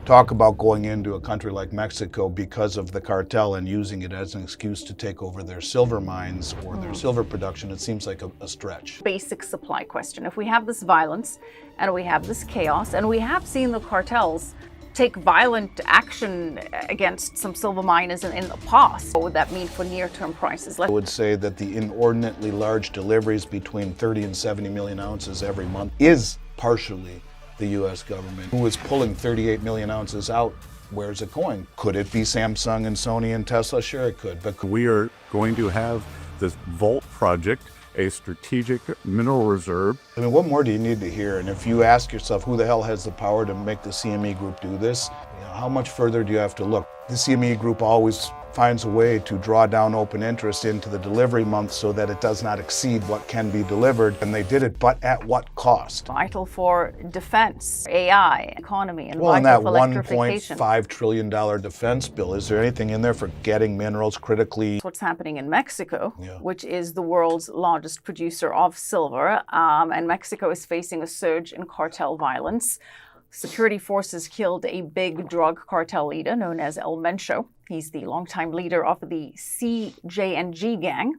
talk about going into a country like Mexico because of the cartel and using it as an excuse to take over their silver mines or their silver production, it seems like a stretch. Basic supply question. If we have this violence and we have this chaos, and we have seen the cartels take violent action against some silver miners in the past, what would that mean for near-term prices? I would say that the inordinately large deliveries between 30 and 70 million ounces every month is partially the U.S. government, who is pulling 38 million ounces out. Where's it going? Could it be Samsung and Sony and Tesla? Sure it could. But we are going to have this Vault project, a strategic mineral reserve. I mean, what more do you need to hear? And if you ask yourself, who the hell has the power to make the CME Group do this? How much further do you have to look? The CME Group always finds a way to draw down open interest into the delivery month so that it does not exceed what can be delivered. And they did it, but at what cost? Vital for defense, AI, economy, and well, in vital that for electrification. $1.5 trillion defense bill, is there anything in there for getting minerals critically? What's happening in Mexico, which is the world's largest producer of silver, and Mexico is facing a surge in cartel violence. Security forces killed a big drug cartel leader known as El Mencho. He's the longtime leader of the CJ&G gang.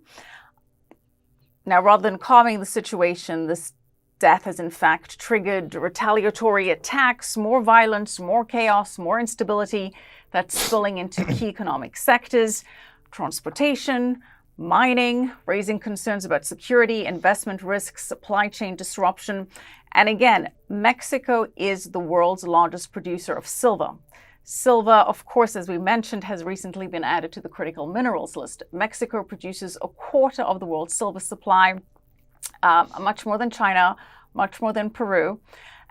Now, rather than calming the situation, this death has in fact triggered retaliatory attacks, more violence, more chaos, more instability that's spilling into key economic sectors, transportation, mining, raising concerns about security, investment risks, supply chain disruption. And again, Mexico is the world's largest producer of silver. Silver, of course, as we mentioned, has recently been added to the critical minerals list. Mexico produces a quarter of the world's silver supply, much more than China, much more than Peru.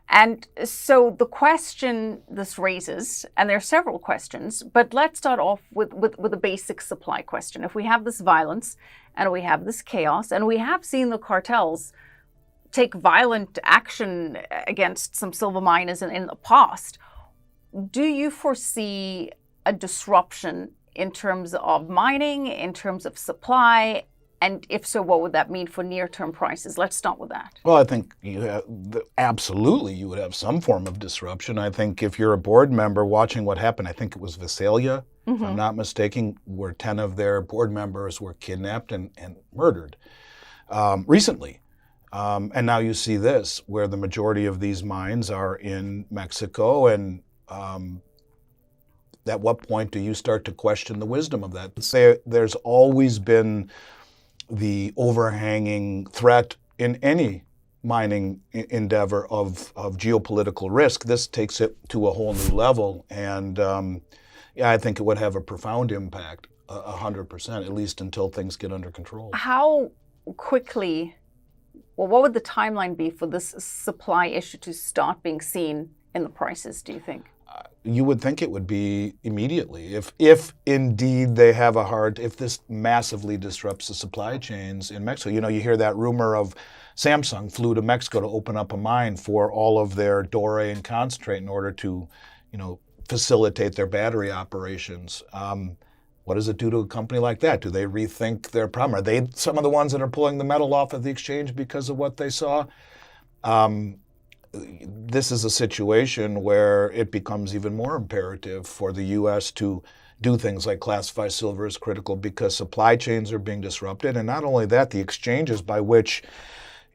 And so the question this raises, and there are several questions, but let's start off with a basic supply question. If we have this violence and we have this chaos, and we have seen the cartels take violent action against some silver miners in the past, do you foresee a disruption in terms of mining, in terms of supply? And if so, what would that mean for near-term prices? Let's start with that. Well, I think absolutely you would have some form of disruption. I think if you're a board member watching what happened, I think it was Visalia, if I'm not mistaken, where 10 of their board members were kidnapped and murdered recently. And now you see this, where the majority of these mines are in Mexico, and at what point do you start to question the wisdom of that? There's always been the overhanging threat in any mining endeavor of geopolitical risk. This takes it to a whole new level, and I think it would have a profound impact, 100%, at least until things get under control. How quickly, well, what would the timeline be for this supply issue to start being seen in the prices, do you think? You would think it would be immediately. If indeed they have if this massively disrupts the supply chains in Mexico. You know, you hear that rumor of Samsung flew to Mexico to open up a mine for all of their doré and concentrate in order to, facilitate their battery operations. What does it do to a company like that? Do they rethink their problem? Are they some of the ones that are pulling the metal off of the exchange because of what they saw? This is a situation where it becomes even more imperative for the U.S. to do things like classify silver as critical, because supply chains are being disrupted. And not only that, the exchanges by which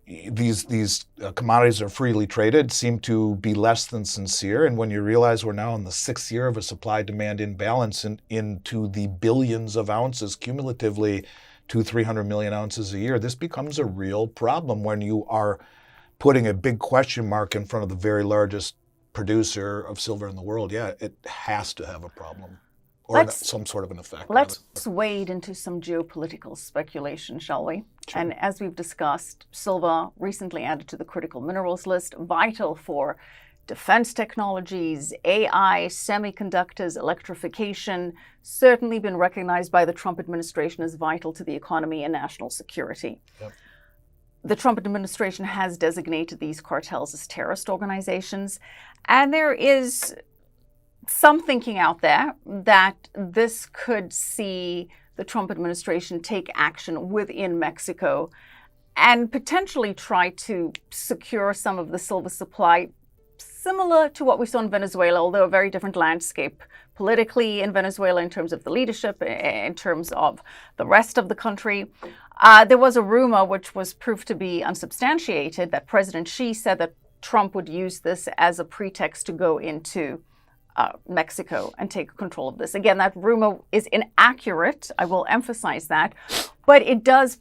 these commodities are freely traded seem to be less than sincere. And when you realize we're now in the 6th year of a supply-demand imbalance into the billions of ounces cumulatively, 200-300 million ounces a year, this becomes a real problem when you are putting a big question mark in front of the very largest producer of silver in the world. Yeah, it has to have a problem or some sort of an effect. Let's wade into some geopolitical speculation, shall we? Sure. And as we've discussed, silver recently added to the critical minerals list, vital for defense technologies, AI, semiconductors, electrification, certainly been recognized by the Trump administration as vital to the economy and national security. Yep. The Trump administration has designated these cartels as terrorist organizations, and there is some thinking out there that this could see the Trump administration take action within Mexico and potentially try to secure some of the silver supply similar to what we saw in Venezuela, although a very different landscape politically in Venezuela in terms of the leadership, in terms of the rest of the country. There was a rumor, which was proved to be unsubstantiated, that President Xi said that Trump would use this as a pretext to go into Mexico and take control of this. Again, that rumor is inaccurate. I will emphasize that. But it does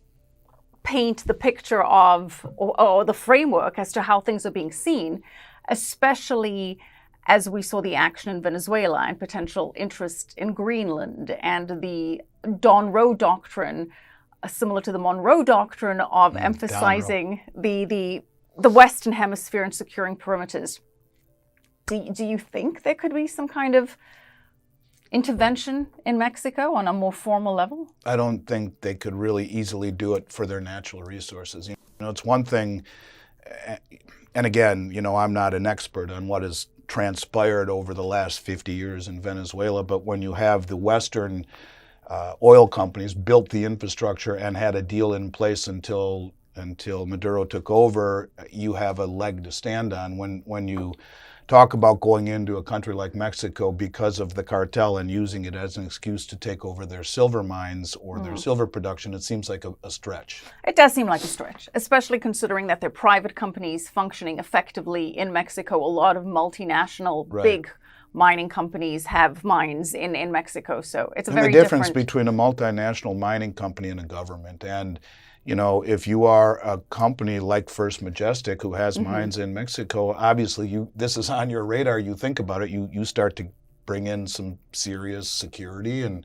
paint the picture of, or the framework as to how things are being seen, especially as we saw the action in Venezuela and potential interest in Greenland and the Monroe Doctrine, similar to the Monroe Doctrine of emphasizing the Western Hemisphere and securing perimeters. Do you think there could be some kind of intervention in Mexico on a more formal level? I don't think they could really easily do it for their natural resources. You know, it's one thing, and again, you know, I'm not an expert on what has transpired over the last 50 years in Venezuela, but when you have the Western oil companies built the infrastructure and had a deal in place until Maduro took over, you have a leg to stand on. When you talk about going into a country like Mexico because of the cartel and using it as an excuse to take over their silver mines or their silver production, it seems like a stretch. It does seem like a stretch, especially considering that they're private companies functioning effectively in Mexico. A lot of multinational big mining companies have mines in Mexico, so it's a very different... The difference between a multinational mining company and a government, and you know, if you are a company like First Majestic who has mines in Mexico, obviously this is on your radar. You think about it, you start to bring in some serious security, and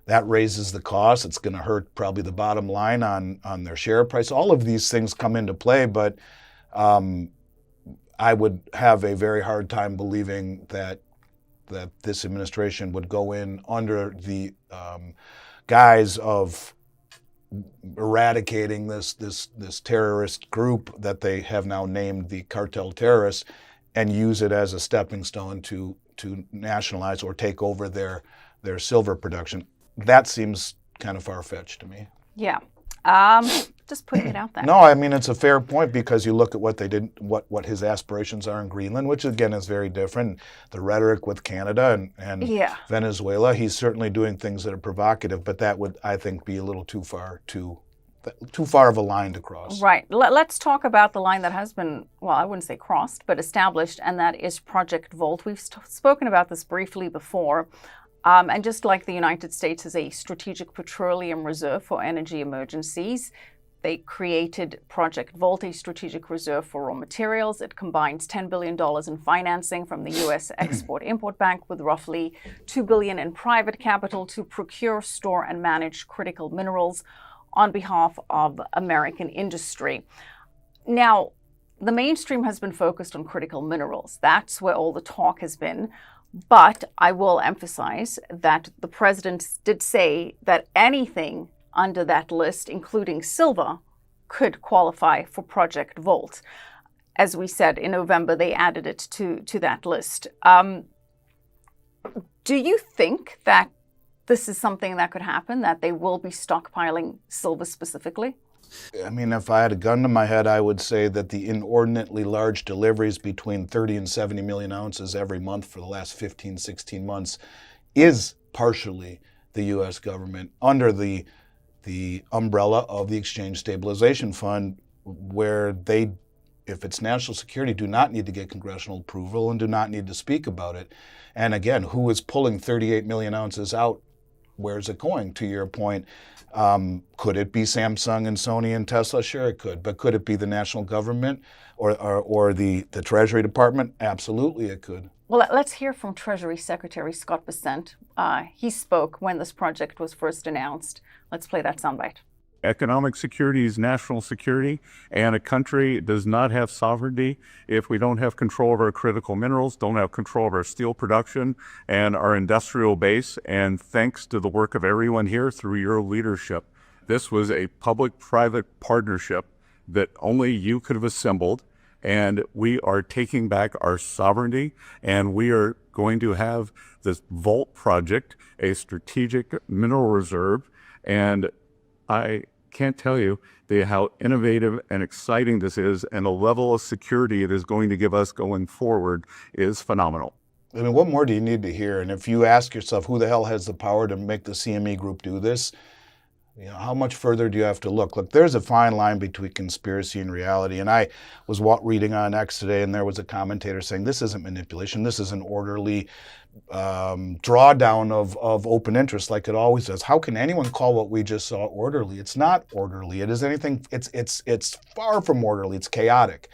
that raises the cost. It's going to hurt probably the bottom line on their share price. All of these things come into play, but I would have a very hard time believing that this administration would go in under the guise of eradicating this terrorist group that they have now named the cartel terrorists and use it as a stepping stone to nationalize or take over their silver production. That seems kind of far-fetched to me. Yeah. Just putting it out there. No, I mean, it's a fair point because you look at what they did, what his aspirations are in Greenland, which again is very different. The rhetoric with Canada and Venezuela, he's certainly doing things that are provocative, but that would, I think, be a little too far of a line to cross. Right. Let's talk about the line that has been, well, I wouldn't say crossed, but established, and that is Project Volt. We've spoken about this briefly before. And just like the United States is a strategic petroleum reserve for energy emergencies, they created Project Volt, a strategic reserve for raw materials. It combines $10 billion in financing from the U.S. Export-Import Bank with roughly $2 billion in private capital to procure, store, and manage critical minerals on behalf of American industry. Now, the mainstream has been focused on critical minerals. That's where all the talk has been. But I will emphasize that the president did say that anything under that list, including silver, could qualify for Project Volt. As we said, in November, they added it to that list. Do you think that this is something that could happen, that they will be stockpiling silver specifically? I mean, if I had a gun to my head, I would say that the inordinately large deliveries between 30 and 70 million ounces every month for the last 15, 16 months is partially the U.S. government under the umbrella of the Exchange Stabilization Fund, where they, if it's national security, do not need to get congressional approval and do not need to speak about it. And again, who is pulling 38 million ounces out? Where's it going? To your point, could it be Samsung and Sony and Tesla? Sure, it could. But could it be the national government or the Treasury Department? Absolutely, it could. Well, let's hear from Treasury Secretary Scott Bessent. He spoke when this project was first announced. Let's play that soundbite. Economic security is national security, and a country does not have sovereignty if we don't have control of our critical minerals, don't have control of our steel production and our industrial base. And thanks to the work of everyone here through your leadership, this was a public-private partnership that only you could have assembled, and we are taking back our sovereignty, and we are going to have this Volt project, a strategic mineral reserve, and I can't tell you how innovative and exciting this is, and the level of security it is going to give us going forward is phenomenal. I mean, what more do you need to hear? And if you ask yourself, who the hell has the power to make the CME Group do this? You know, how much further do you have to look? Look, there's a fine line between conspiracy and reality. And I was reading on X today, and there was a commentator saying this isn't manipulation. This is an orderly drawdown of open interest, like it always does. How can anyone call what we just saw orderly? It's not orderly. It is anything. It's far from orderly. It's chaotic,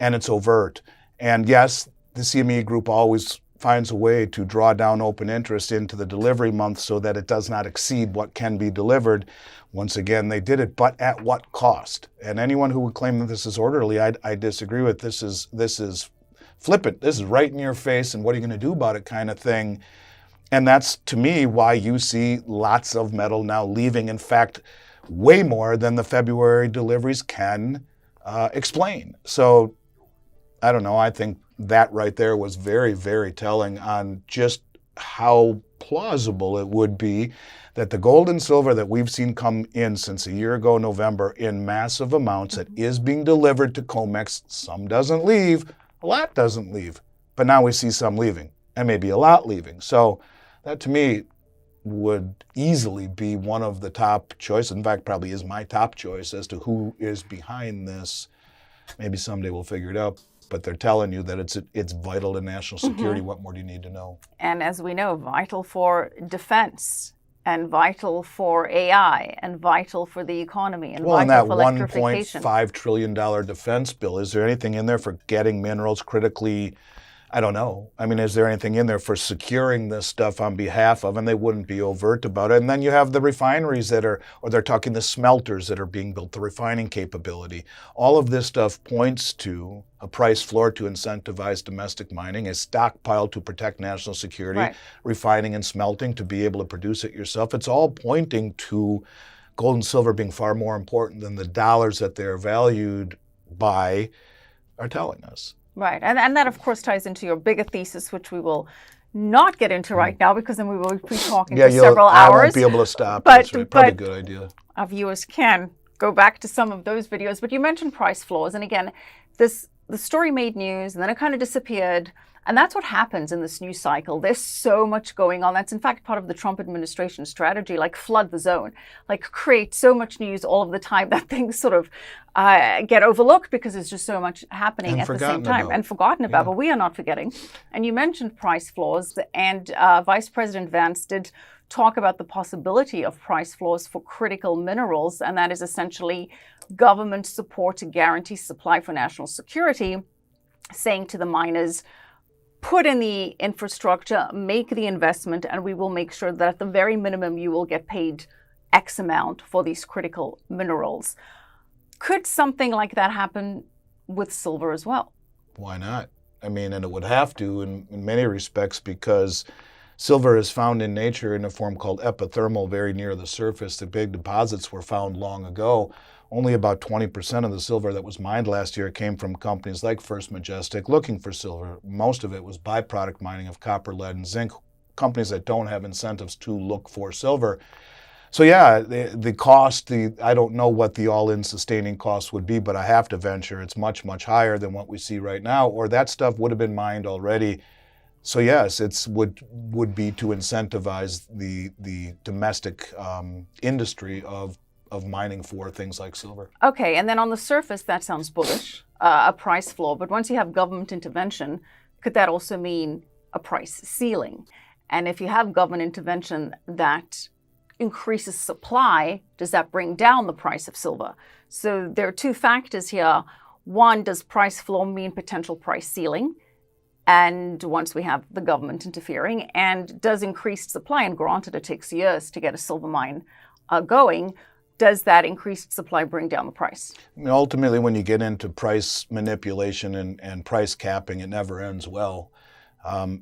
and it's overt. And yes, the CME Group always finds a way to draw down open interest into the delivery month so that it does not exceed what can be delivered. Once again, they did it, but at what cost? And anyone who would claim that this is orderly, I disagree with. This is flippant. This is right in your face, and what are you going to do about it kind of thing. And that's, to me, why you see lots of metal now leaving. In fact, way more than the February deliveries can explain. So I don't know. I think that right there was very, very telling on just how plausible it would be that the gold and silver that we've seen come in since a year ago, November, in massive amounts that is being delivered to COMEX. Some doesn't leave, a lot doesn't leave, but now we see some leaving and maybe a lot leaving. So that to me would easily be one of the top choices. In fact, probably is my top choice as to who is behind this. Maybe someday we'll figure it out. But they're telling you that it's vital to national security. What more do you need to know? And as we know, vital for defense, and vital for AI, and vital for the economy, and well, vital and for that electrification. $1.5 trillion defense bill, is there anything in there for getting minerals critically? I don't know. I mean, is there anything in there for securing this stuff on behalf of, and they wouldn't be overt about it. And then you have the refineries that are, or they're talking the smelters that are being built, the refining capability. All of this stuff points to a price floor to incentivize domestic mining, a stockpile to protect national security, Right. refining and smelting to be able to produce it yourself. It's all pointing to gold and silver being far more important than the dollars that they're valued by are telling us. Right. And that, of course, ties into your bigger thesis, which we will not get into right now, because then we will be talking for several hours. I won't be able to stop. But, That's right. Probably a good idea. Our viewers can go back to some of those videos. But you mentioned price floors. And again, the story made news, and then it kind of disappeared. And that's what happens in this news cycle. There's so much going on. That's in fact part of the Trump administration strategy, like flood the zone, like create so much news all of the time that things sort of get overlooked because there's just so much happening at the same time and forgotten about. But we are not forgetting. And you mentioned price floors, and Vice President Vance did talk about the possibility of price floors for critical minerals, and that is essentially government support to guarantee supply for national security, saying to the miners, put in the infrastructure, make the investment, and we will make sure that at the very minimum you will get paid X amount for these critical minerals. Could something like that happen with silver as well? Why not? I mean, and it would have to in many respects, because silver is found in nature in a form called epithermal, very near the surface. The big deposits were found long ago. Only about 20% of the silver that was mined last year came from companies like First Majestic looking for silver. Most of it was byproduct mining of copper, lead, and zinc, companies that don't have incentives to look for silver. So yeah, the cost, I don't know what the all-in sustaining cost would be, but I have to venture it's much, much higher than what we see right now, or that stuff would have been mined already. So yes, it would be to incentivize the domestic industry of mining for things like silver. Okay, and then on the surface, that sounds bullish, a price floor. But once you have government intervention, could that also mean a price ceiling? And if you have government intervention that increases supply, does that bring down the price of silver? So there are two factors here. One, does price floor mean potential price ceiling? And once we have the government interfering, and does increased supply, and granted it takes years to get a silver mine going, does that increased supply bring down the price? I mean, ultimately, when you get into price manipulation and price capping, it never ends well.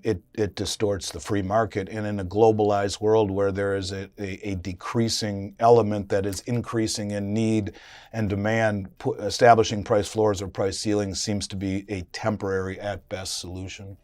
It distorts the free market. And in a globalized world where there is a decreasing element that is increasing in need and demand, establishing price floors or price ceilings seems to be a temporary at best solution.